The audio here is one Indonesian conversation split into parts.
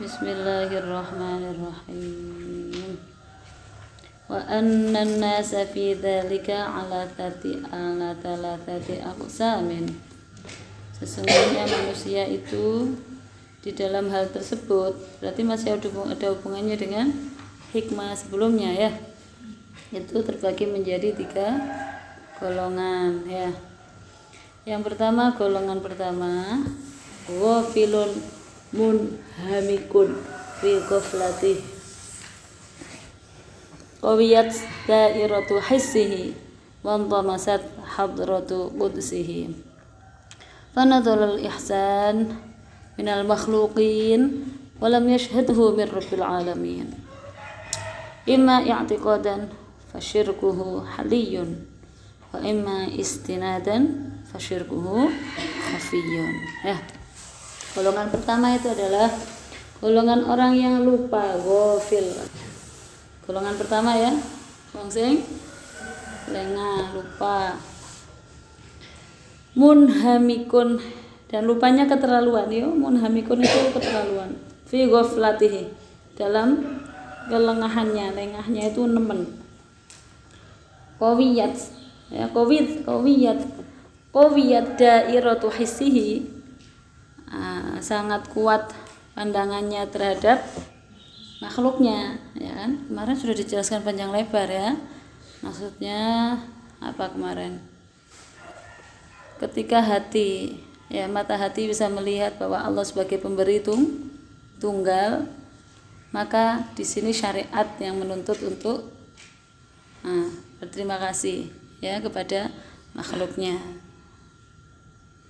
Bismillahirrahmanirrahim. Wa annan nasa fi dzalika ala thalathati aqsamin. Sesungguhnya manusia itu di dalam hal tersebut berarti masih ada hubungannya dengan hikmah sebelumnya ya. Itu terbagi menjadi 3 golongan ya. Yang pertama, golongan pertama ghafilun munhamikun fi ghaflati qawiyat dairatu hissihi wa antamasat hadratu qudsihi fanadhal al-ihsan minal makhluqin wa lam yashhadhu min rabbil alamin imma i'tiqadan fasyirkuhu haliyun wa imma istinadan fasyirkuhu khafiyun ya. Golongan pertama itu adalah golongan orang yang lupa, ghafil. Golongan pertama ya, wong sing lengah, lupa. Munhamikun, dan lupanya keterlaluan ya, munhamikun itu keterlaluan. Fi ghaflatihi, dalam kelengahannya, lengahnya itu nemen. Qawiyat ya, qawiyat dairatu hissihi, sangat kuat pandangannya terhadap makhluknya ya kan. Kemarin sudah dijelaskan panjang lebar ya. Maksudnya apa kemarin? Ketika hati ya, mata hati bisa melihat bahwa Allah sebagai pemberi tunggal, maka di sini syariat yang menuntut untuk berterima kasih ya kepada makhluknya.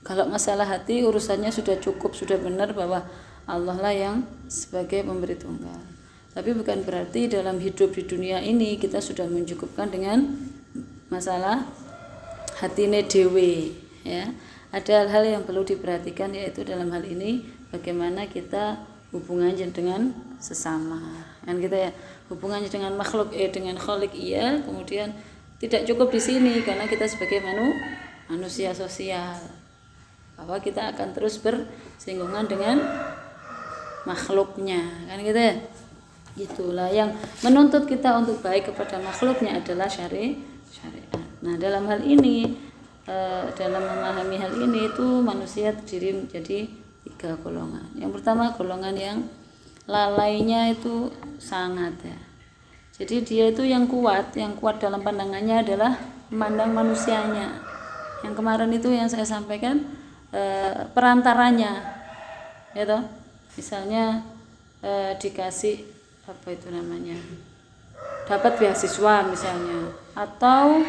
Kalau masalah hati urusannya sudah cukup, sudah benar bahwa Allah lah yang sebagai pemberi tunggal. Tapi bukan berarti dalam hidup di dunia ini kita sudah mencukupkan dengan masalah hatine dewe ya. Ada hal-hal yang perlu diperhatikan, yaitu dalam hal ini bagaimana kita hubungannya dengan sesama. Kan kita ya, hubungannya dengan makhluk dengan khalik iya, kemudian tidak cukup di sini karena kita sebagai manusia sosial, bahwa kita akan terus bersinggungan dengan makhluknya kan gitu ya. Itulah yang menuntut kita untuk baik kepada makhluknya adalah syariat. Nah dalam hal ini dalam memahami hal ini itu manusia terdiri menjadi 3 golongan. Yang pertama golongan yang lalainya itu sangat ya. Jadi dia itu yang kuat dalam pandangannya adalah memandang manusianya. Yang kemarin itu yang saya sampaikan perantaranya ya toh, misalnya dikasih apa itu namanya, dapat beasiswa misalnya, atau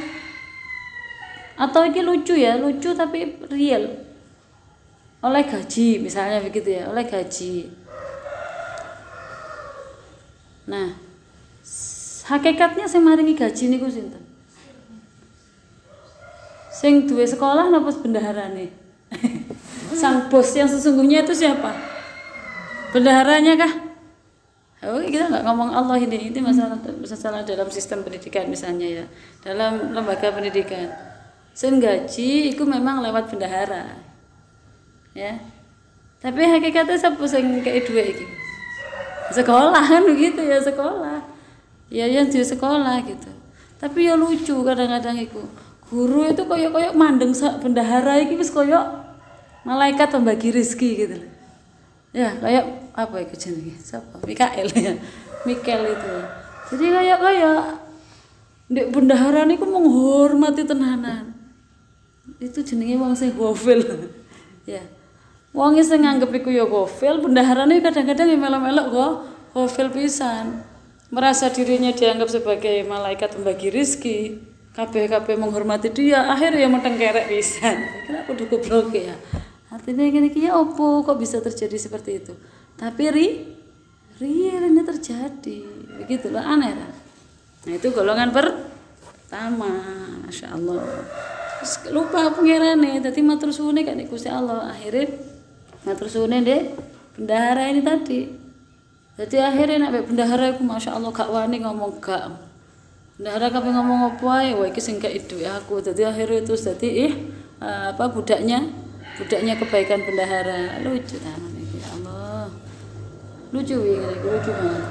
ini lucu tapi real, oleh gaji misalnya begitu ya, oleh gaji. Nah hakikatnya sing maringi gaji niku sinten? Sing duwe sekolah napa bendaharane? Sang bos yang sesungguhnya itu siapa? Bendaharanya kah? Oh, kita nggak ngomong Allah ini masalah dalam sistem pendidikan misalnya ya, dalam lembaga pendidikan. Sing gaji itu memang lewat bendahara, ya. Tapi hakikatnya siapa sing kayak dua iki? Sekolah kan begitu ya, sekolah. Ya yang di sekolah gitu. Tapi ya lucu kadang-kadang itu. Guru itu koyok mandeng bendahara iki wis koyok malaikat pembagi rezeki gitu. Ya, kayak apa itu jenenge? Siapa? Mikael ya. Mikael itu. Jadi kayak ndek bendahara niku menghormati tenanan. Itu jenenge wong sing ghafil. Ya. Wong sing nganggep iku ya ghafil, bendaharane kadang-kadang ya melok-melok kok ghafil pisan. Merasa dirinya dianggap sebagai malaikat pembagi rezeki. Kabeh menghormati dia, akhirnya mentengkerek pisan. Kenapa kudu goblok ya? Artinya gini ya opo kok bisa terjadi seperti itu. Tapi real ini terjadi. Begitulah aneh kan. Nah, itu golongan pertama. Masya Allah. Terus lupa pengirane, dadi matur suwune kan Gusti Allah. Akhirnya matur suwune ndek bendahara ini tadi. Jadi akhirnya nek bendahara iku Masya Allah gak wani ngomong gak. Bendahara kabeh ngomong apa ae, wah iki sing gak duwe aku. Dadi akhirnya itu dadi budaknya kebaikan bendahara. Lucu tenan iki ya Allah. lucu ya, lucu banget.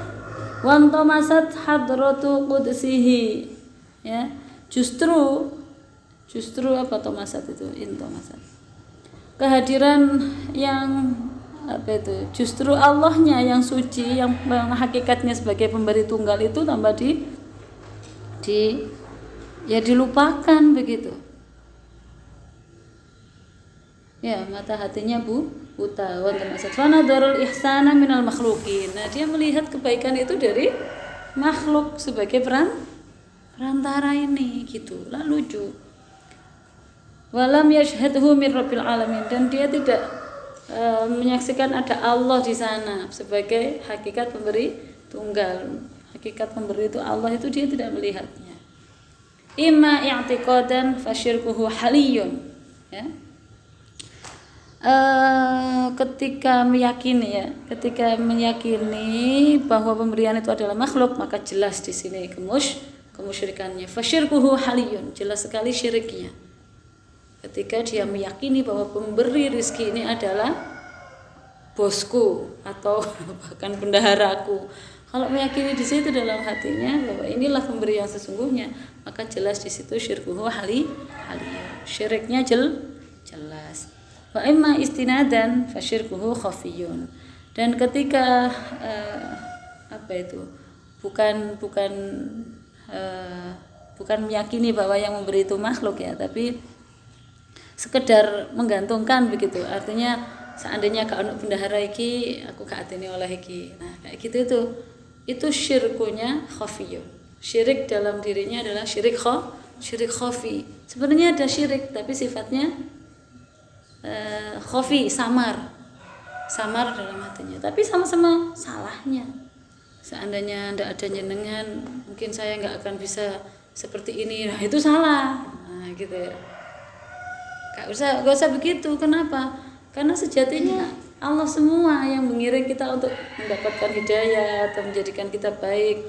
Wantomasat hadratu qudsihi, ya, justru apa tomasat itu, intomasat, kehadiran yang apa itu, justru Allahnya yang suci, yang hakikatnya sebagai pemberi tunggal itu tambah ya dilupakan begitu. Ya, mata hatinya buta. Wa tamasat fanadarul ihsana minal makhluqin. Nah, dia melihat kebaikan itu dari makhluk sebagai perantara ini gitu. Lah lucu. Walam yashhadhu min rabbil alamin, dan dia tidak menyaksikan ada Allah di sana sebagai hakikat pemberi tunggal. Hakikat pemberi itu Allah, itu dia tidak melihatnya. Imma i'tiqadan fasyirkuhu haliyun, ya. Ketika meyakini bahwa pemberian itu adalah makhluk, maka jelas di sini kemusyrikannya. Fasyirkuhu haliyun, jelas sekali syiriknya. Ketika dia meyakini bahwa pemberi rizki ini adalah bosku atau bahkan bendaharaku. Kalau meyakini di situ dalam hatinya bahwa inilah pemberi yang sesungguhnya, maka jelas di situ syirkuhu haliyun. Syiriknya jelas. Wa imma istinadan fasyirkuhu khafiyun. Dan ketika bukan meyakini bahwa yang memberi itu makhluk, ya, tapi sekedar menggantungkan begitu. Artinya seandainya gak ono bendahara iki, aku gak ateni oleh iki. Nah, kayak gitu itu syirkunya khafiyun. Syirik dalam dirinya adalah syirik khafi. Sebenarnya ada syirik tapi sifatnya khafi, samar dalam hatinya, tapi sama-sama salahnya. Seandainya tidak ada jenengan, mungkin saya nggak akan bisa seperti ini. Nah, itu salah. Nah, gitu ya. Gak usah begitu. Kenapa? Karena sejatinya Allah semua yang mengiring kita untuk mendapatkan hidayah atau menjadikan kita baik,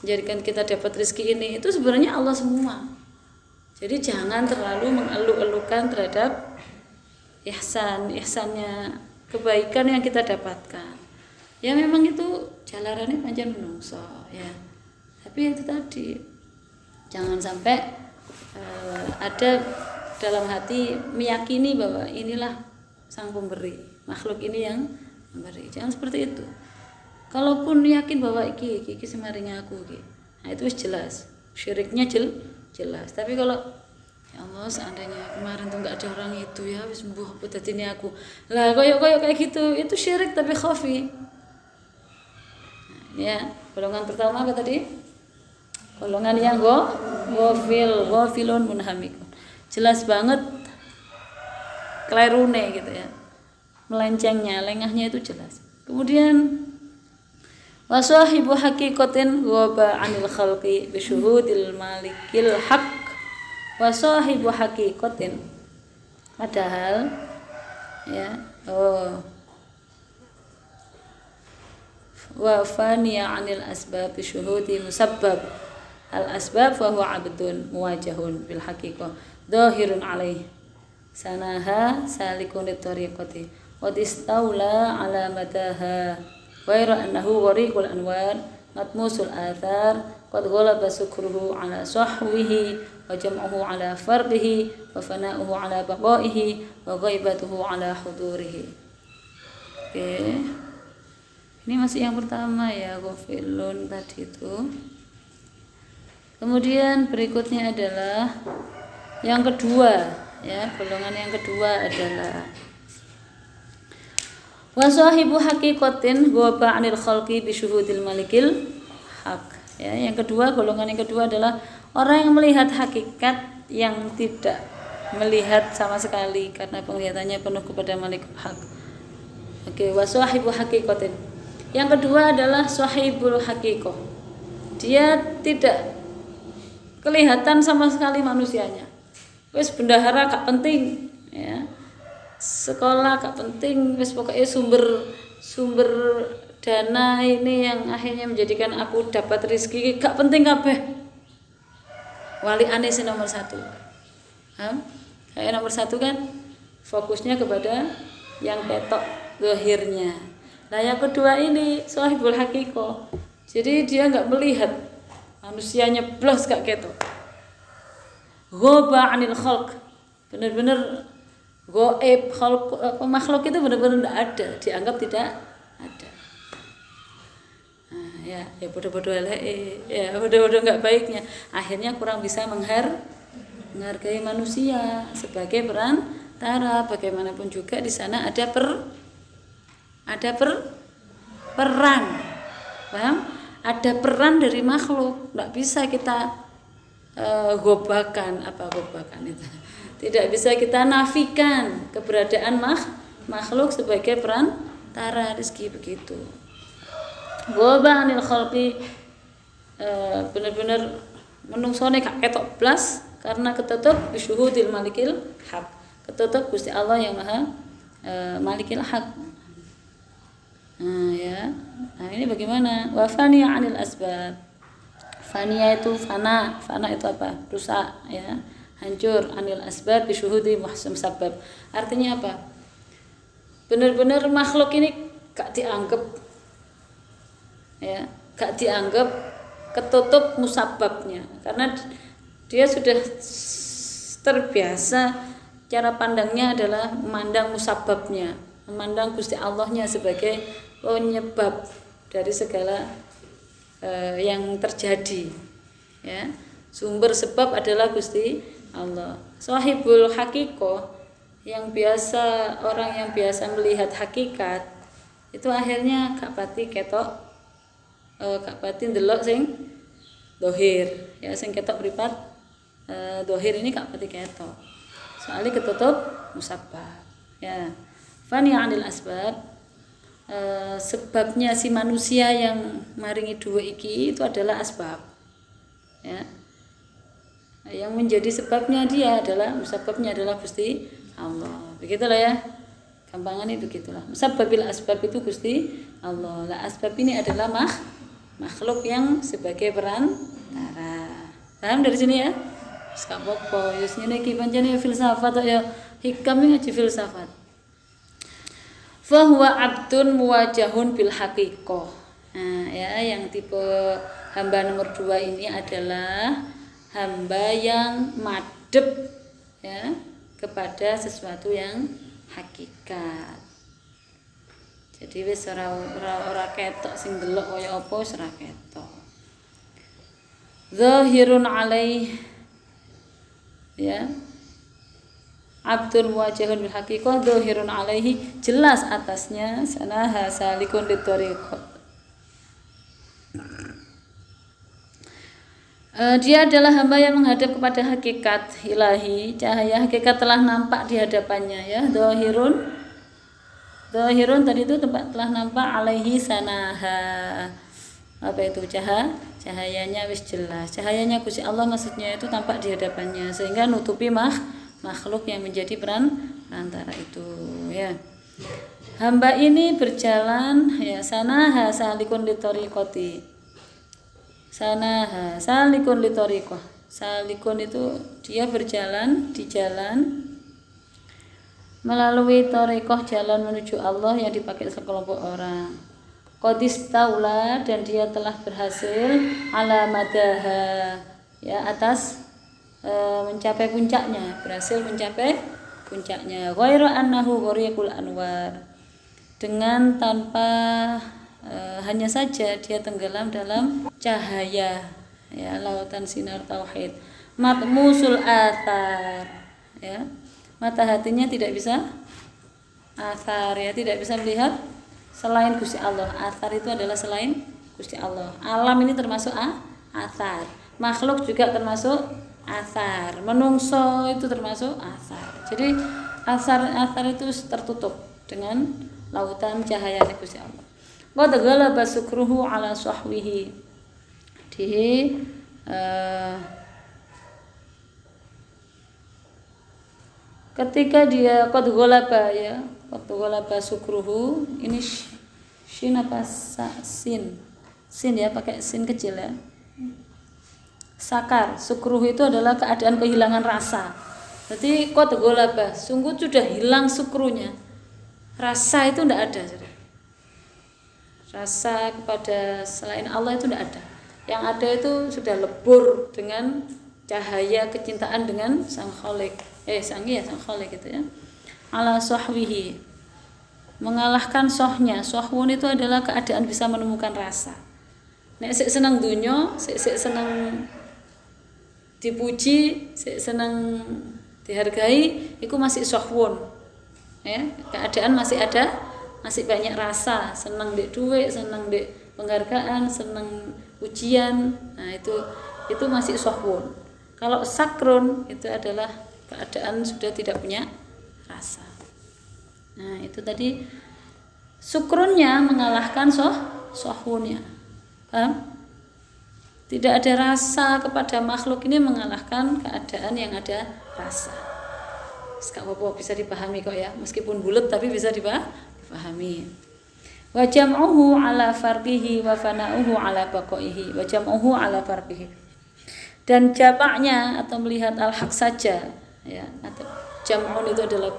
menjadikan kita dapat rezeki ini, itu sebenarnya Allah semua. Jadi jangan terlalu mengeluh-elukan terhadap ihsannya, kebaikan yang kita dapatkan. Ya memang itu jalarannya pancen menungso, ya. Tapi itu tadi, jangan sampai ada dalam hati meyakini bahwa inilah sang pemberi, makhluk ini yang memberi. Jangan seperti itu. Kalaupun yakin bahwa iki semarinya aku iki, nah itu jelas, syiriknya jelas. Tapi kalau ya Allah, seandainya kemarin tuh nggak ada orang itu, ya wis sembuh apa dadine aku. Lah koyok kayak gitu, itu syirik tapi khafi. Nah, ya, golongan pertama apa tadi? Golongan yang ghafilun munhamikun. Jelas banget klerune gitu ya. Melencengnya, lengahnya itu jelas. Kemudian wasahibu haqiqatin ghaba 'anil khalqi bi syuhudil malikil haqq. Wasahibu haqiqatin, padahal ya, wa faniya 'anil asbab bi syuhudi musabbab al asbab fa huwa 'abdun muwajjahun bil haqiqah dhahirun 'alaihi sanaha salikun tariqati wa istaula 'ala madaha wa ira annahu wariqul anwar matmusul athar qad ghalaba sukruhu 'ala sahwihi wa jam'uhu 'ala fardihi wa fana'uhu 'ala baqaihi wa ghaibatuhu 'ala hudurihi. Oke. Ini masih yang pertama ya, ghafilun tadi itu. Kemudian berikutnya adalah yang kedua, ya, golongan yang kedua adalah wasahibu haqiqatin ghaba 'anil khalqi bi syuhudil malikil haq. Ya, yang kedua, golongan yang kedua adalah orang yang melihat hakikat yang tidak melihat sama sekali karena penglihatannya penuh kepada malikul haq. Oke, wasahibu haqiqatin. Yang kedua adalah sahibul haqiqah. Dia tidak kelihatan sama sekali manusianya. Wis bendahara gak penting, ya. Sekolah gak penting, wis pokoknya sumber dana ini yang akhirnya menjadikan aku dapat rezeki gak penting kabeh. Wali anis nomor 1. Kayak nomor 1 kan fokusnya kepada yang ketok zahirnya. Nah yang kedua ini sahibul hakikoh. Jadi dia nggak melihat manusianya blas gak ketok. Ghaba 'anil khalq. Benar-benar gaib, makhluk itu benar-benar tidak ada, dianggap tidak ada. Nah, ya bodoh-bodoh ya bodoh-bodoh nggak baiknya. Akhirnya kurang bisa menghargai manusia sebagai perantara. Bagaimanapun juga di sana ada peran, paham? Ada peran dari makhluk, nggak bisa kita gobakan itu. Tidak bisa kita nafikan keberadaan makhluk sebagai perantara rezeki begitu. Ghaba 'anil khalqi, benar-benar menungsone gak ketok blas karena ketutup bisyuhudil malikil haq. Ketutup Gusti Allah yang Maha Malikil Haq. Nah ini bagaimana? Wa faniya 'anil asbab. Faniya itu fana itu apa? Rusak ya, hancur. Anil asbab bisyuhudi muhsam sabab. Artinya apa? Benar-benar makhluk ini gak dianggap ya, gak dianggap ketutup musababnya karena dia sudah terbiasa cara pandangnya adalah memandang musababnya, memandang Gusti Allahnya sebagai penyebab dari segala yang terjadi ya. Sumber sebab adalah Gusti Allah. Sahibul hakikoh, orang yang biasa melihat hakikat itu akhirnya gak pati ketok, gak pati ndelok sing dohir ya, sing ketok mripat dohir ini gak pati ketok soalnya ketutup musabbab ya. Fani 'anil asbab, sebabnya si manusia yang maringi dua iki itu adalah asbab ya. Yang menjadi sebabnya dia adalah musababnya adalah Gusti Allah. Begitulah ya. Gampangannya begitulah. Musabbabil asbab itu Gusti Allah. Lah asbab ini adalah makhluk yang sebagai perantara. Paham dari sini ya? Wis gak apa-apa. Ya sini iki pancene filsafat ya hikam ngaji filsafat. Fahuwa abdun muwajahun bil haqiqah. Nah, ya yang tipe hamba nomor 2 ini adalah hamba yang madhep ya kepada sesuatu yang hakikat. Jadi wis ora ketok sing delok kaya apa wis ora ketok. Zahirun alaih ya. Abdul muwajjahun bil haqiqah zahirun alaihi, jelas atasnya sanaha salikun litoriqah. Dia adalah hamba yang menghadap kepada hakikat ilahi, cahaya hakikat telah nampak di hadapannya ya. Zahirun tadi itu tempat telah nampak alaihi sanaha. Apa itu cahayanya wis jelas. Cahayanya Gusti Allah maksudnya itu tampak di hadapannya sehingga nutupi makhluk yang menjadi perantara itu ya. Hamba ini berjalan ya, sanaha salikun litoriqati. Sanaha salikun litoriqah. Salikun itu dia berjalan di jalan melalui toriqah, jalan menuju Allah yang dipakai sekelompok orang. Qadis taula, dan dia telah berhasil ala madaha ya, atas mencapai puncaknya, berhasil mencapai puncaknya. Ghairu annahu ghariqul anwar, dengan tanpa hanya saja dia tenggelam dalam cahaya ya, lautan sinar tauhid. Matmusul athar ya, mata hatinya tidak bisa athar ya, tidak bisa melihat selain Gusti Allah. Athar itu adalah selain Gusti Allah. Alam ini termasuk athar, makhluk juga termasuk athar, menungso itu termasuk athar. Jadi athar itu tertutup dengan lautan cahaya Gusti Allah. Qad ghalaba sukruhu ala sahwihi, ketika dia qad ghalaba ya, qad ghalaba sukruhu, ini shin apa sin ya, pakai sin kecil ya. Sakar, sukruh itu adalah keadaan kehilangan rasa. Jadi qad ghalaba, sungguh sudah hilang sukrunya. Rasa itu tidak ada. rasa kepada selain Allah itu tidak ada. Yang ada itu sudah lebur dengan cahaya kecintaan dengan sang Khalik. Sang Khalik gitu ya. Ala sahwihi, mengalahkan sohnya. Sohwun itu adalah keadaan bisa menemukan rasa. Nek sik seneng dunya, sik seneng dipuji, sik seneng dihargai, itu masih sohwun. Ya, keadaan masih ada, masih banyak rasa, seneng di duit, seneng di penghargaan, seneng ujian. Nah, itu masih sohwun. Kalau sakrun itu adalah keadaan sudah tidak punya rasa. Nah, itu tadi sukrunnya mengalahkan sohwunnya. Paham? Tidak ada rasa kepada makhluk ini mengalahkan keadaan yang ada rasa. Sekak apa bisa dipahami kok ya, meskipun bulat tapi bisa dipahami. Wa jam'uhu ala farqihi wa fana'uhu ala baqaihi. Wa jam'uhu ala farqihi. Dan jamaknya atau melihat al-haq saja ya, atau jam'un itu adalah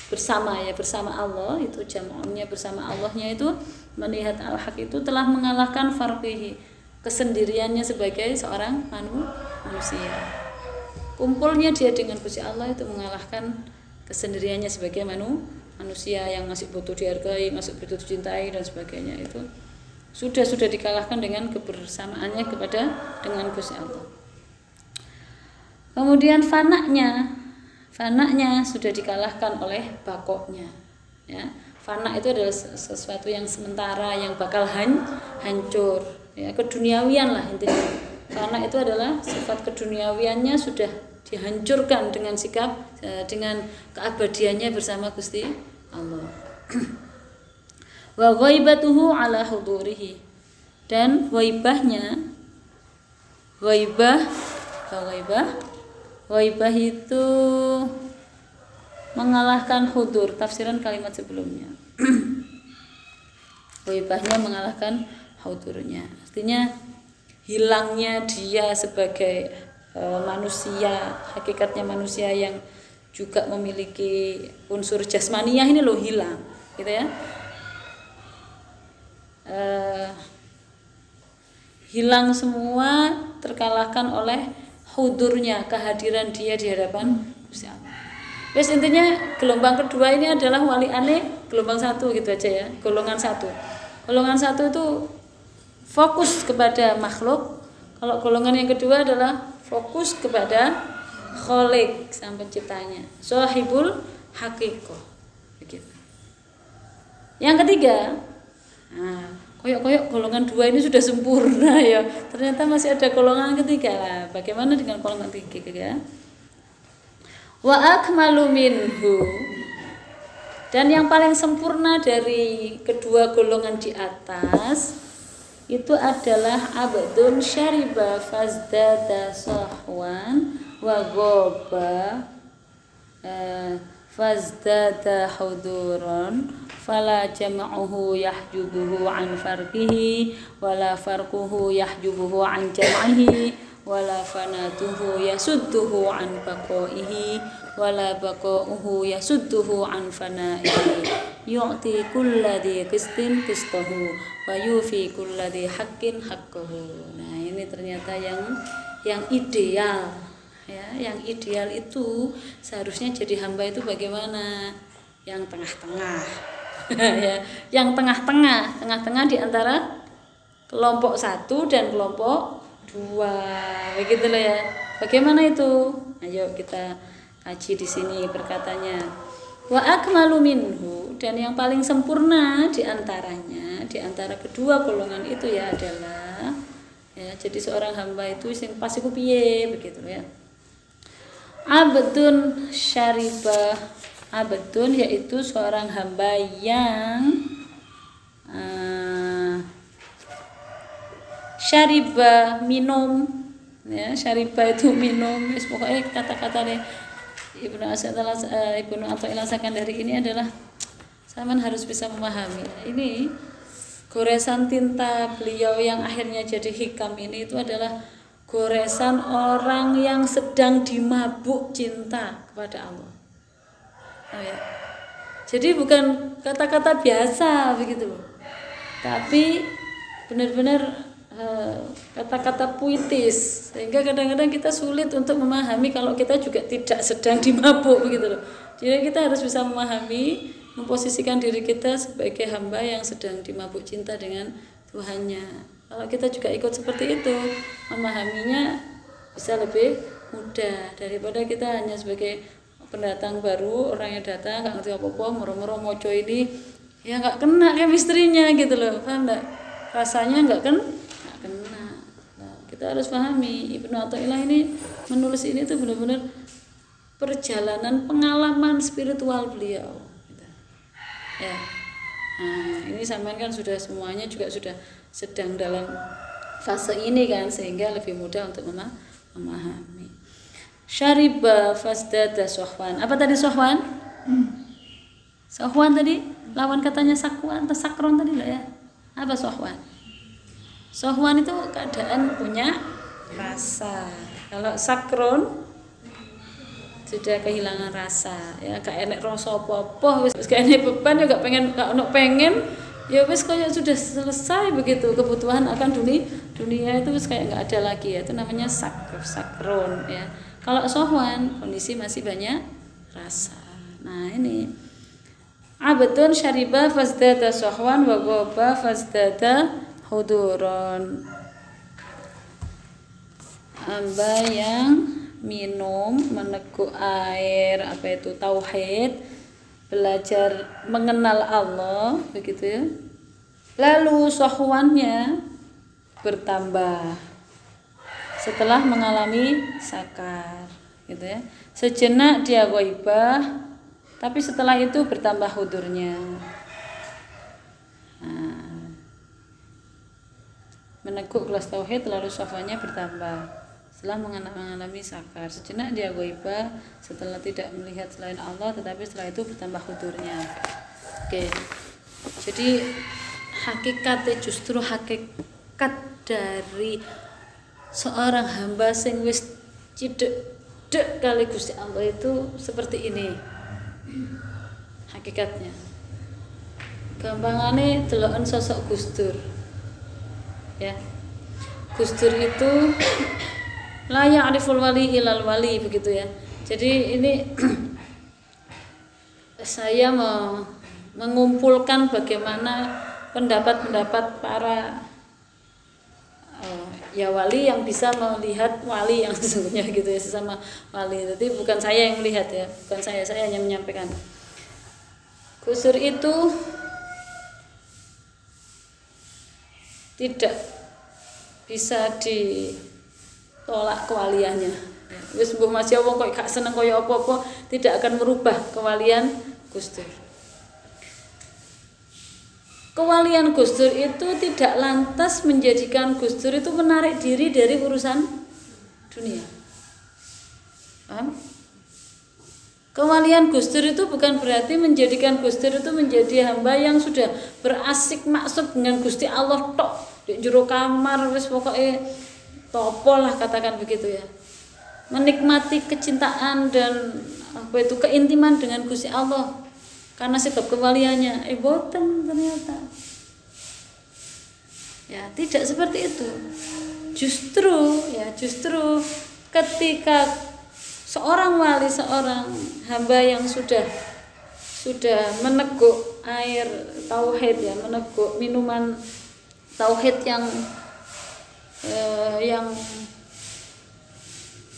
bersama ya, bersama Allah, itu jam'unnya bersama Allahnya itu melihat al-haq itu telah mengalahkan farqihi, kesendiriannya sebagai seorang manusia. Kumpulnya dia dengan Gusti Allah itu mengalahkan kesendiriannya sebagai manusia yang masih butuh dihargai, masih butuh dicintai dan sebagainya. Itu sudah dikalahkan dengan kebersamaannya dengan Gusti Allah. Kemudian fananya sudah dikalahkan oleh bakoknya ya. Fana itu adalah sesuatu yang sementara, yang bakal hancur ya, keduniawian lah intinya. Fana itu adalah sifat keduniawiannya sudah dihancurkan dengan sikap dengan keabadiannya bersama Gusti Allah. Wa ghaibatuhu ala hudurihi, dan ghaibah itu mengalahkan hudur, tafsiran kalimat sebelumnya. Ghaibahnya mengalahkan hudurnya, artinya hilangnya dia sebagai manusia, hakikatnya manusia yang juga memiliki unsur jasmaniyah ini loh hilang gitu ya. Hilang semua, terkalahkan oleh hudurnya, kehadiran dia di hadapan Gusti Allah. Wes intinya gelombang kedua ini adalah wali aneh gelombang satu gitu aja ya, golongan satu itu fokus kepada makhluk. Kalau golongan yang kedua adalah fokus kepada Khalik, sang penciptanya, Shahibul Haqiqah begitu. Yang ketiga, koyok golongan dua ini sudah sempurna ya, ternyata masih ada golongan ketiga lah. Bagaimana dengan golongan ketiga ya? Wa akmalu minhu, dan yang paling sempurna dari kedua golongan di atas itu adalah abdun syariba fazdada sahwan wa ghaba fazdada huduran fala jam'uhu yahjubuhu an farqihi wala farquhu yahjubuhu an jam'ihi wala fanatuhu yasudduhu an baqaihi wala baqauhu yasudduhu an fanaihi yu'ti kulladhi qistin qistahu wa yufi kulladhi haqqin haqqahu. Nah, ini ternyata yang ideal ya, yang ideal itu seharusnya jadi hamba itu bagaimana? Yang tengah-tengah ya, yang tengah-tengah di antara kelompok satu dan kelompok dua, begitu loh ya. Bagaimana itu? Ayo kita kaji di sini perkataannya. Wa akmalu minhu, dan yang paling sempurna di antaranya, di antara kedua golongan itu ya adalah ya, jadi seorang hamba itu sing pas iku piye begitu ya. Abdun syaribah, abdun yaitu seorang hamba yang syaribah minum ya, syaribah itu minum. Pokoknya kata-katanya Ibnu Athaillah Sakandari ini adalah zaman harus bisa memahami. Ini goresan tinta beliau yang akhirnya jadi hikam ini itu adalah goresan orang yang sedang dimabuk cinta kepada Allah. Oh ya. Jadi bukan kata-kata biasa begitu loh. tapi benar-benar kata-kata puitis, sehingga kadang-kadang kita sulit untuk memahami kalau kita juga tidak sedang dimabuk begitu loh. Jadi kita harus bisa memahami, memposisikan diri kita sebagai hamba yang sedang dimabuk cinta dengan Tuhannya. Kalau kita juga ikut seperti itu, memahaminya bisa lebih mudah daripada kita hanya sebagai pendatang baru, orang yang datang nggak ngerti apa-apa, moro-moro moco ini ya nggak kena chemistry-nya gitu loh, paham nggak? Rasanya nggak kena. Nah, kita harus pahami Ibnu Athaillah ini menulis ini tuh benar-benar perjalanan pengalaman spiritual beliau. Gitu. Ya, nah ini sampean kan sudah semuanya juga sudah sedang dalam fase ini kan, sehingga lebih mudah untuk memahami. Syariba fasdada sohwan. Apa tadi sohwan? Sohwan tadi lawan katanya sakwan atau sakron tadi lah ya. Apa sohwan? Sohwan itu keadaan punya rasa. Kalau sakron sudah kehilangan rasa, ya gak enek rasa apa-apa, wis gak enek beban, ya gak pengen, ya wis kayak sudah selesai begitu, kebutuhan akan dunia itu wis kayak nggak ada lagi ya. Itu namanya sakron ya. Kalau sohwan kondisi masih banyak rasa. Nah ini abdun syariba fasdada sohwan wa ghaba fasdada huduron. Hamba yang minum, meneguk air, apa itu tauhid, belajar mengenal Allah begitu ya. Lalu sohwannya bertambah setelah mengalami sakar gitu ya. Sejenak dia ghaibah, tapi setelah itu bertambah hudurnya. Nah, meneguk gelas tauhid lalu sohwannya bertambah setelah mengalami sakar. Sejenak dia ghaibah setelah tidak melihat selain Allah, tetapi setelah itu bertambah hudurnya. Oke. Jadi hakikatnya justru hakikat dari seorang hamba sing wis cidek kali Gusti Allah itu seperti ini. Hakikatnya. Gampangane deloken sosok Gus Dur. Ya. Gus Dur itu la ya'riful wali ilal wali begitu ya. Jadi ini saya mengumpulkan bagaimana pendapat-pendapat para ya wali yang bisa melihat wali yang sesungguhnya gitu ya, sesama wali. Jadi bukan saya yang melihat ya, bukan saya hanya menyampaikan. Gus Dur itu tidak bisa ditolak kewaliannya. Wis mbuh masih wong kok gak seneng kaya apa-apa, tidak akan merubah kewalian Gus Dur. Kewalian Gus Dur itu tidak lantas menjadikan Gus Dur itu menarik diri dari urusan dunia. Paham? Kewalian Gus Dur itu bukan berarti menjadikan Gus Dur itu menjadi hamba yang sudah berasik maksud dengan Gusti Allah tok di jero kamar wis pokoknya topo lah katakan begitu ya. Menikmati kecintaan dan apa itu keintiman dengan Gusti Allah karena sebab kewaliannya. Boten ternyata. Ya, tidak seperti itu. Justru ketika seorang wali, seorang hamba yang sudah meneguk air tauhid ya, meneguk minuman tauhid yang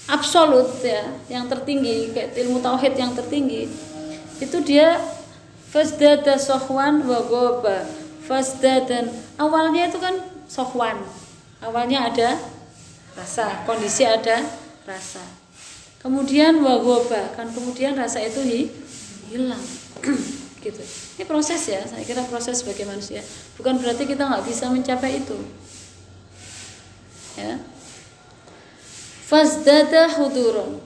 absolut ya, yang tertinggi, kayak ilmu tauhid yang tertinggi, itu dia fasdada sohwan wa ghaba. Fasdadan awalnya itu kan sohwan, awalnya ada rasa, kondisi ada rasa, kemudian wa ghaba kan, kemudian rasa itu hilang gitu. Ini proses ya, saya kira proses sebagai manusia, bukan berarti kita nggak bisa mencapai itu ya. Fasdada hudurun,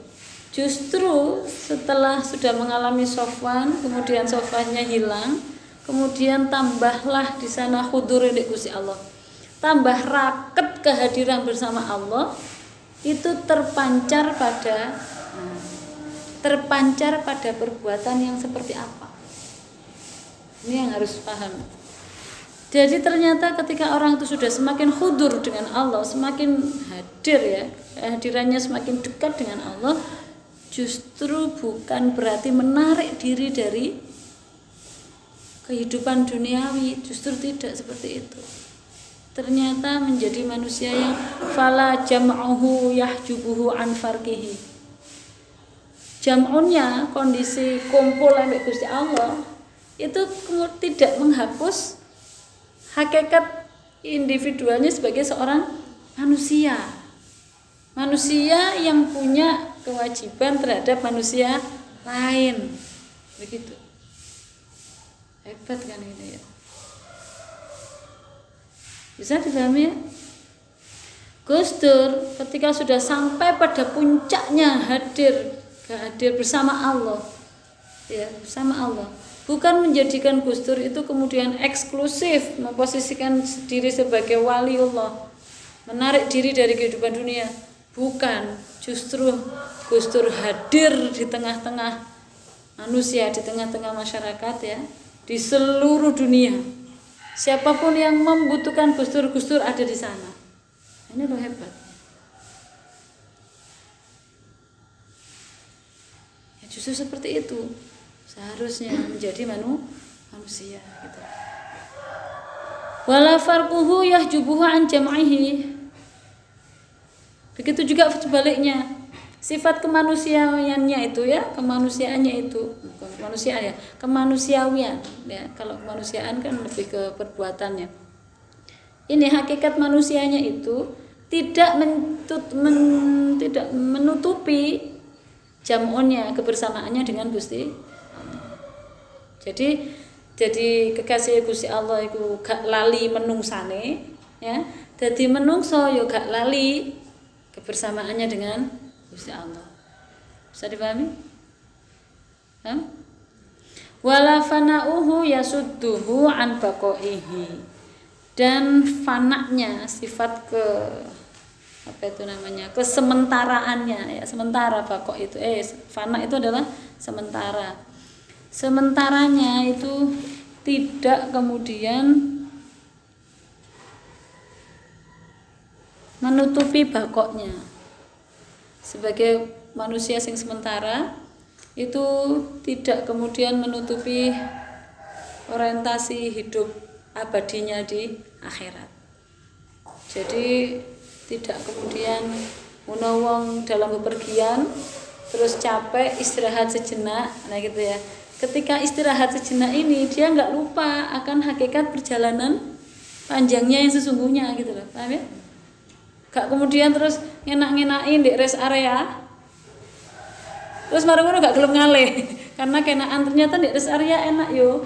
justru setelah sudah mengalami sofwan, kemudian sofwannya hilang, kemudian tambahlah di sana hudur di Gusti Allah, tambah raket kehadiran bersama Allah, itu terpancar pada perbuatan yang seperti apa. Ini yang harus paham. Jadi ternyata ketika orang itu sudah semakin khudur dengan Allah, semakin hadir ya, hadirannya semakin dekat dengan Allah, justru bukan berarti menarik diri dari kehidupan duniawi, justru tidak seperti itu. Ternyata menjadi manusia yang fala jam'uhu yahjubuhu an farqihi. Jam'unnya, kondisi kumpul ambek Gusti Allah, itu tidak menghapus hakikat individualnya sebagai seorang manusia. Manusia yang punya kewajiban terhadap manusia lain. Begitu. Hebat kan ini ya. Bisa dipahami ya? Gus Dur ketika sudah sampai pada puncaknya hadir bersama Allah. Ya, bersama Allah. Bukan menjadikan Gus Dur itu kemudian eksklusif, memposisikan diri sebagai waliullah, menarik diri dari kehidupan dunia. Bukan, justru Gus Dur hadir di tengah-tengah manusia, di tengah-tengah masyarakat ya, di seluruh dunia. Siapapun yang membutuhkan Gus Dur ada di sana. Ini loh hebat. Ya, justru seperti itu seharusnya menjadi manusia gitu. Wala farquhu yahjubuhu an jam'ihi. Begitu juga sebaliknya. Sifat kemanusiaannya itu ya, kemanusiaannya itu bukan kemanusiaan ya, kemanusiawian ya. Kalau kemanusiaan kan lebih ke perbuatannya. Ini hakikat manusianya itu tidak menutupi jam'unnya, kebersamaannya dengan Gusti. Jadi kekasih Gusti Allah itu gak lali menungsane ya. Jadi menungso yo gak lali kebersamaannya dengan Gusti Allah. Bisa dipahami? Wala fana'uhu yasudduhu an baqaihi. Dan fanaknya sifat kesementaraannya ya, sementara baqo itu fana itu adalah sementara. Sementaranya itu tidak kemudian menutupi bakoknya. Sebagai manusia yang sementara itu tidak kemudian menutupi orientasi hidup abadinya di akhirat. Jadi tidak kemudian menowong dalam bepergian terus capek istirahat sejenak, nah gitu ya. Ketika istirahat sejenak ini dia nggak lupa akan hakikat perjalanan panjangnya yang sesungguhnya gitu loh, paham ya? Gak kemudian terus ngenak-ngenakin di rest area, terus marung-marung gak gelem ngalih karena kenaan ternyata di rest area enak yo.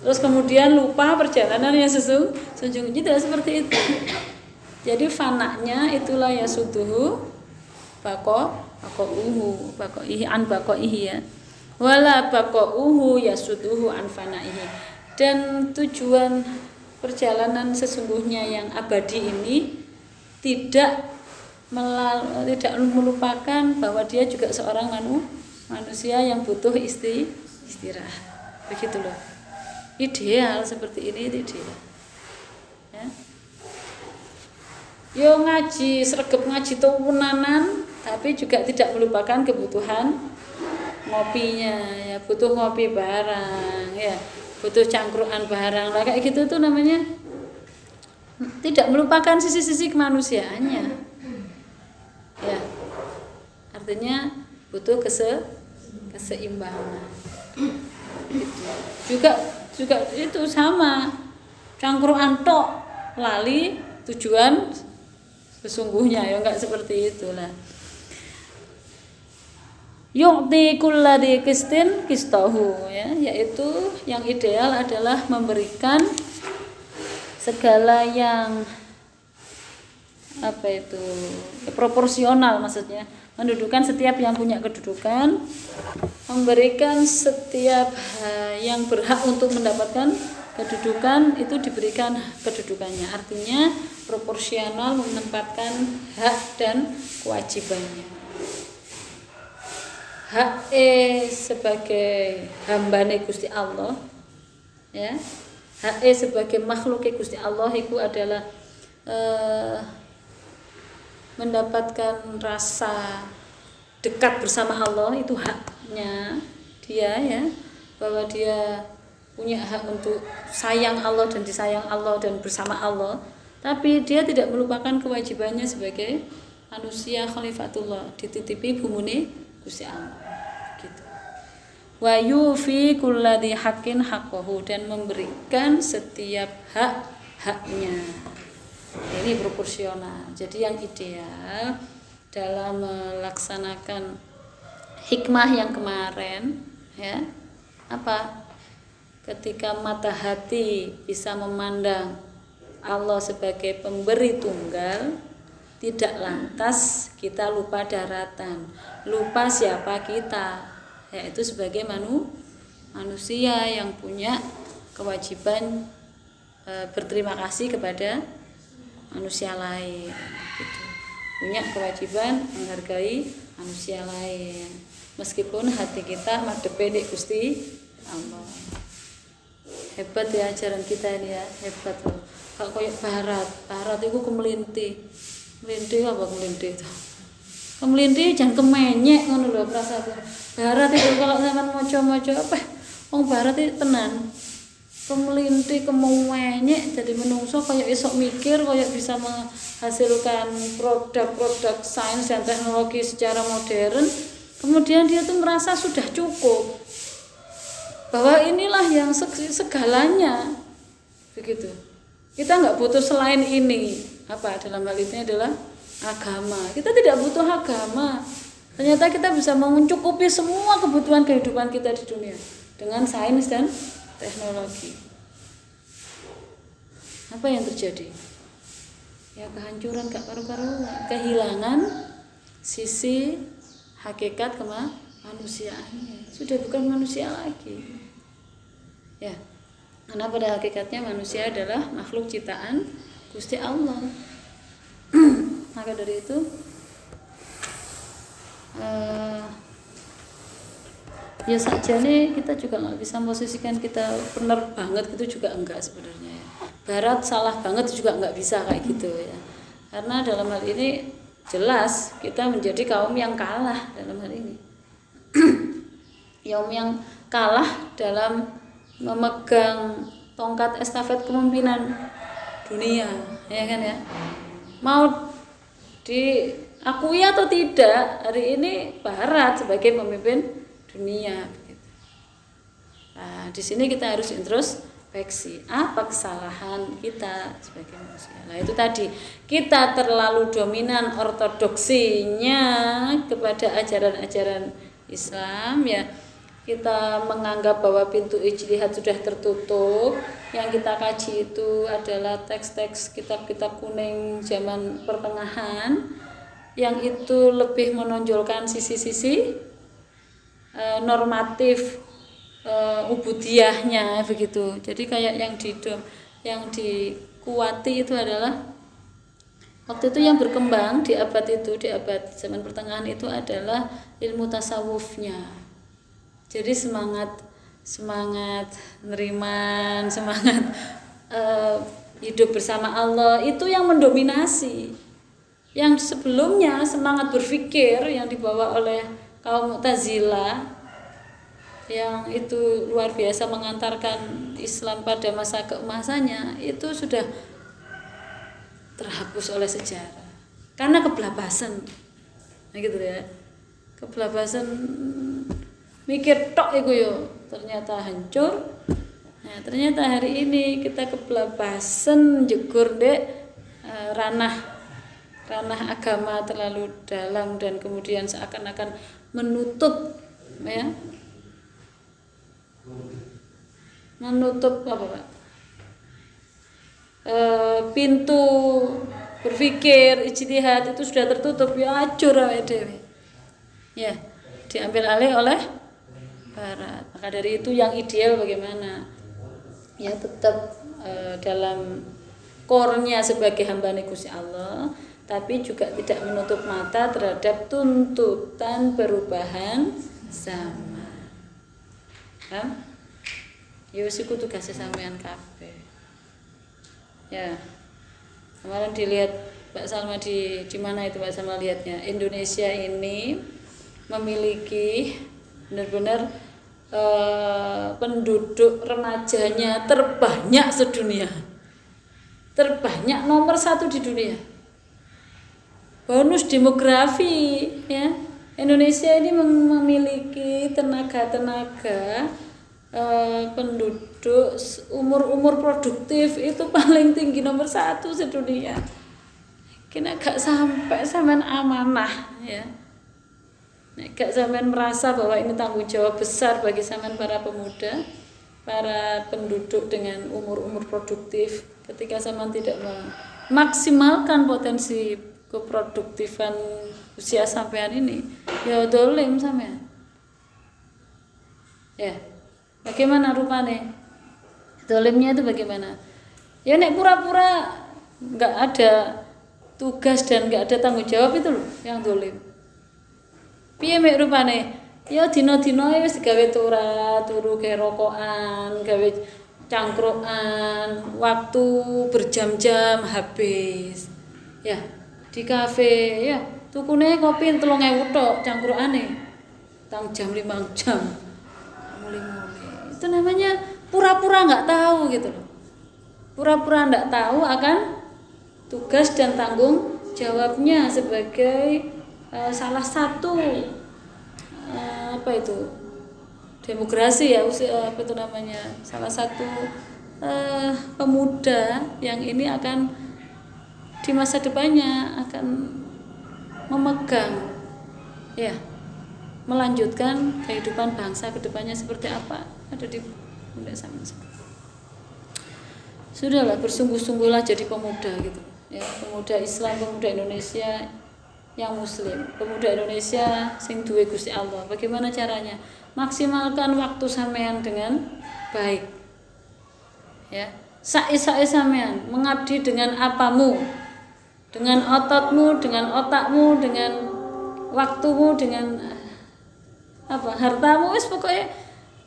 Terus kemudian lupa perjalanan yang sesungguhnya, tidak seperti itu. Jadi fanaknya itulah ya suduhu bakoihi an bakoihi ya. Wala bakoihi ya suduhu an fanaihi. Dan tujuan perjalanan sesungguhnya yang abadi ini tidak melupakan bahwa dia juga seorang manusia yang butuh istirahat. Begitu loh. Ideal seperti ini ideal. Ya. Yo ngaji, sregep ngaji tuwunanan, tapi juga tidak melupakan kebutuhan ngopinya ya, butuh ngopi barang ya, butuh cangkruan barang lah kayak gitu tuh namanya tidak melupakan sisi-sisi kemanusiaannya ya, artinya butuh keseimbangan gitu. juga itu sama, cangkruan tok lali tujuan sesungguhnya ya, enggak seperti itulah. Yu'ti kulladzi qistin qistahu ya, yaitu yang ideal adalah memberikan segala yang proporsional, maksudnya mendudukkan setiap yang punya kedudukan, memberikan setiap yang berhak untuk mendapatkan kedudukan itu diberikan kedudukannya, artinya proporsional menempatkan hak dan kewajibannya. Hak sebagai hambane Gusti Allah ya, Hak sebagai makhluk Gusti Allah itu adalah mendapatkan rasa dekat bersama Allah, itu haknya dia ya, bahwa dia punya hak untuk sayang Allah dan disayang Allah dan bersama Allah, tapi dia tidak melupakan kewajibannya sebagai manusia khalifatullah, dititipi bumune Gusti Allah gitu. Wa yufi kulladzi haqqin haqqahu, dan memberikan setiap hak-haknya. Ini proporsional. Jadi yang ideal dalam melaksanakan hikmah yang kemarin ya, apa? Ketika mata hati bisa memandang Allah sebagai pemberi tunggal, tidak lantas kita lupa daratan, lupa siapa kita, yaitu sebagai manusia yang punya kewajiban berterima kasih kepada manusia lain gitu. Punya kewajiban menghargai manusia lain meskipun hati kita madhepe nek Gusti Allah. Hebat ya ajaran kita ini ya, hebat loh. Kalau koyok barat itu kemelinti apa kemelinti itu? Kemelinti jangan kemenyek ngono lho prasate. Barat itu kalau sampean maca-maca apa? Wong barat itu tenan. Kemelinti kemenyek jadi menungso kayak esok mikir, kayak bisa menghasilkan produk-produk sains dan teknologi secara modern. Kemudian dia tuh merasa sudah cukup, bahwa inilah yang segalanya begitu. Kita nggak butuh selain ini. Apa dalam hal ini adalah agama. Kita tidak butuh agama. Ternyata kita bisa mencukupi semua kebutuhan kehidupan kita di dunia dengan sains dan teknologi. Apa yang terjadi? Ya kehancuran, gak karu-karuan, kehilangan sisi hakikat kemanusiaannya. Sudah bukan manusia lagi. Ya. Karena pada hakikatnya manusia adalah makhluk ciptaan Gusti Allah. Maka dari itu ya saja nih, kita juga nggak bisa posisikan kita benar banget gitu juga enggak sebenarnya ya. Barat salah banget juga nggak bisa kayak gitu ya, karena dalam hal ini jelas kita menjadi kaum yang kalah dalam hal ini. Yang kalah dalam memegang tongkat estafet kepemimpinan dunia, ya kan ya, mau diakui atau tidak hari ini Barat sebagai pemimpin dunia begitu. Nah, di sini kita harus introspeksi apa kesalahan kita sebagai manusia. Nah, itu tadi kita terlalu dominan ortodoksinya kepada ajaran-ajaran Islam ya. Kita menganggap bahwa pintu ijtihad sudah tertutup. Yang kita kaji itu adalah teks-teks kitab-kitab kuning zaman pertengahan yang itu lebih menonjolkan sisi-sisi normatif ubudiyahnya begitu. Jadi kayak yang dikuati itu adalah waktu itu yang berkembang di abad zaman pertengahan itu adalah ilmu tasawufnya. Jadi semangat neriman, semangat hidup bersama Allah itu yang mendominasi. Yang sebelumnya semangat berpikir yang dibawa oleh kaum Mu'tazilah yang itu luar biasa mengantarkan Islam pada masa keemasannya itu sudah terhapus oleh sejarah karena keblabasan. Nah gitu ya. Keblabasan mikir tok iku yo ternyata hancur. Nah, ternyata hari ini kita keblabasan jegur dek ranah agama terlalu dalam dan kemudian seakan-akan menutup ya. Menutup apa Pak? Pintu berpikir ijtihad itu sudah tertutup ya, acur awake dhewe. Ya, diambil alih oleh Barat. Maka dari itu yang ideal bagaimana? Ya tetap dalam core-nya sebagai hamba Gusti Allah, tapi juga tidak menutup mata terhadap tuntutan perubahan zaman. Ya wis iku tugas sampean kabeh. Ya. Kemarin dilihat Mbak Salma di mana itu Mbak Salma lihatnya? Indonesia ini memiliki benar-benar penduduk remajanya terbanyak sedunia. Terbanyak nomor 1 di dunia. Bonus demografi ya. Indonesia ini memiliki tenaga-tenaga penduduk umur produktif itu paling tinggi nomor 1 sedunia. Kena gak sampai sampean amanah ya. Nek gak sampean merasa bahwa ini tanggung jawab besar bagi sampean para pemuda, para penduduk dengan umur produktif, ketika sampean tidak memaksimalkan potensi keproduktifan usia sampean ini, ya dolim sampean. Ya. Bagaimana rupanya? Dolimnya itu bagaimana? Ya nek pura-pura nggak ada tugas dan nggak ada tanggung jawab itu loh yang dolim. Piye mek rupane? Ya dina-dina wis gawe turu gawe rokokan, gawe cangkrukan, waktu berjam-jam habis. Ya, di kafe ya, tukune kopi 3.000 tok cangkrukane. Tang jam 5 jam. Mulai-mulai. Itu namanya pura-pura nggak tahu gitu loh. Pura-pura nggak tahu akan tugas dan tanggung jawabnya sebagai salah satu apa itu demokrasi ya apa itu namanya, salah satu pemuda yang ini akan di masa depannya akan memegang ya, melanjutkan kehidupan bangsa ke depannya seperti apa ada di pundak sampean. Sudahlah, bersungguh-sungguhlah jadi pemuda gitu ya, pemuda Islam, pemuda Indonesia yang muslim, pemuda Indonesia sing duwe Gusti Allah. Bagaimana caranya? Maksimalkan waktu sampean dengan baik. Ya, sae-sae sampean mengabdi dengan apamu, dengan ototmu, dengan otakmu, dengan waktumu, dengan apa hartamu, wis pokoknya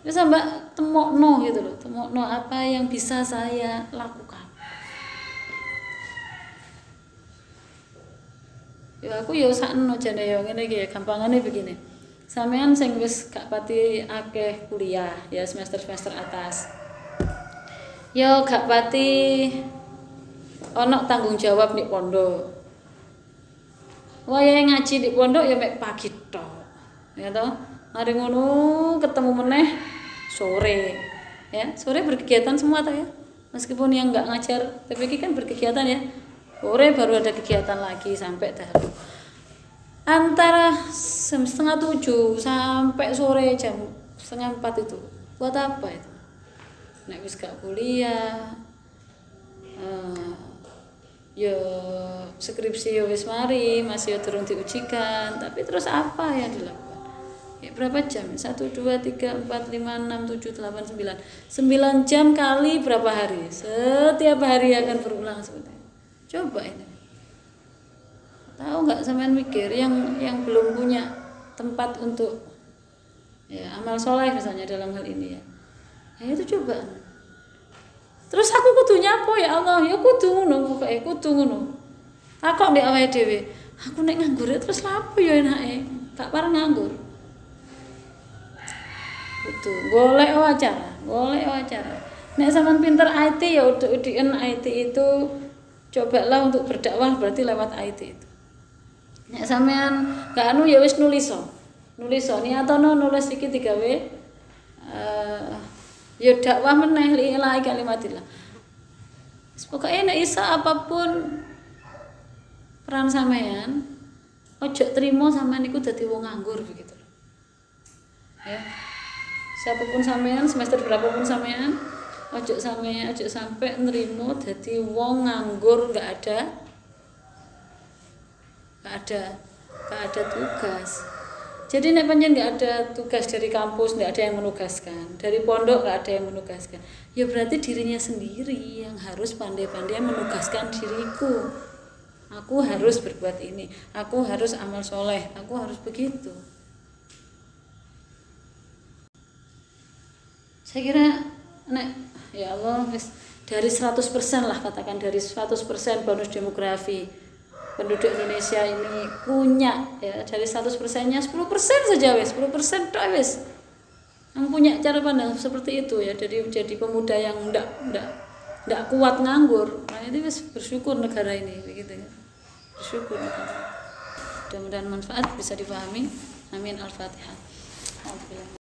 wis mbak temokno gitu loh, temokno apa yang bisa saya lakukan. Ya aku ya sakno jane ya ngene iki ya, gampangane begini. Sampean sing wis gak pati akeh kuliah ya, semester atas. Ya gak pati ana tanggung jawab nek pondok. Wayahe ngaji di pondok ya mek pagi tok. Ya toh? Mari ngono ketemu meneh sore. Ya, sore berkegiatan semua toh ya. Meskipun yang enggak ngajar TPQ kan berkegiatan ya. Sore baru ada kegiatan lagi sampai dalu. Antara 6:30 sampai sore jam 3:30 itu buat apa itu? Nek wis gak kuliah, ya skripsi ya wis mari, masih ya durung diujikan, tapi terus apa yang dilakukan? Ya berapa jam? 1, 2, 3, 4, 5, 6, 7, 8, 9. 9 jam kali berapa hari? Setiap hari akan berulang seperti itu. Coba ini. Tahu nggak sampean mikir yang belum punya tempat untuk ya amal soleh misalnya dalam hal ini ya. Ya itu coba. Terus aku kudu nyapo ya Allah, ya kudu ngono pokoke kudu ngono. Takok ndek awake dhewe. Aku nek nganggur terus lapo ya enake? Gak pareng nganggur. Kudu golek wawancara. Nek sampean pinter IT ya udik-udiken IT itu cobalah untuk berdakwah berarti lewat IT itu. Nek sampean gak anu ya wis nulis niatono nulis iki digawe ya dakwah meneh li ilahi kalimatillah. Pokoke nek iso apapun peran sampean, ojo trimo sampean iku dadi wong nganggur begitu. Ya. Siapapun sampean, semester berapapun sampean, ojo sampai nrimo dadi wong nganggur gak ada tugas. Jadi nek pancen gak ada tugas dari kampus, gak ada yang menugaskan, dari pondok gak ada yang menugaskan, ya berarti dirinya sendiri yang harus pandai-pandai menugaskan diriku. Aku harus berbuat ini, aku harus amal soleh, aku harus begitu. Saya kira nek ya Allah wis dari 100% lah, katakan dari 100% bonus demografi penduduk Indonesia ini punya ya, dari 100%-nya 10% saja wis, 10% tok wis yang punya cara pandang seperti itu ya, jadi pemuda yang ndak kuat nganggur. Nah itu wis bersyukur negara ini begitu ya, bersyukur negara. Mudah-mudahan manfaat bisa dipahami. Amin. Al-Fatihah.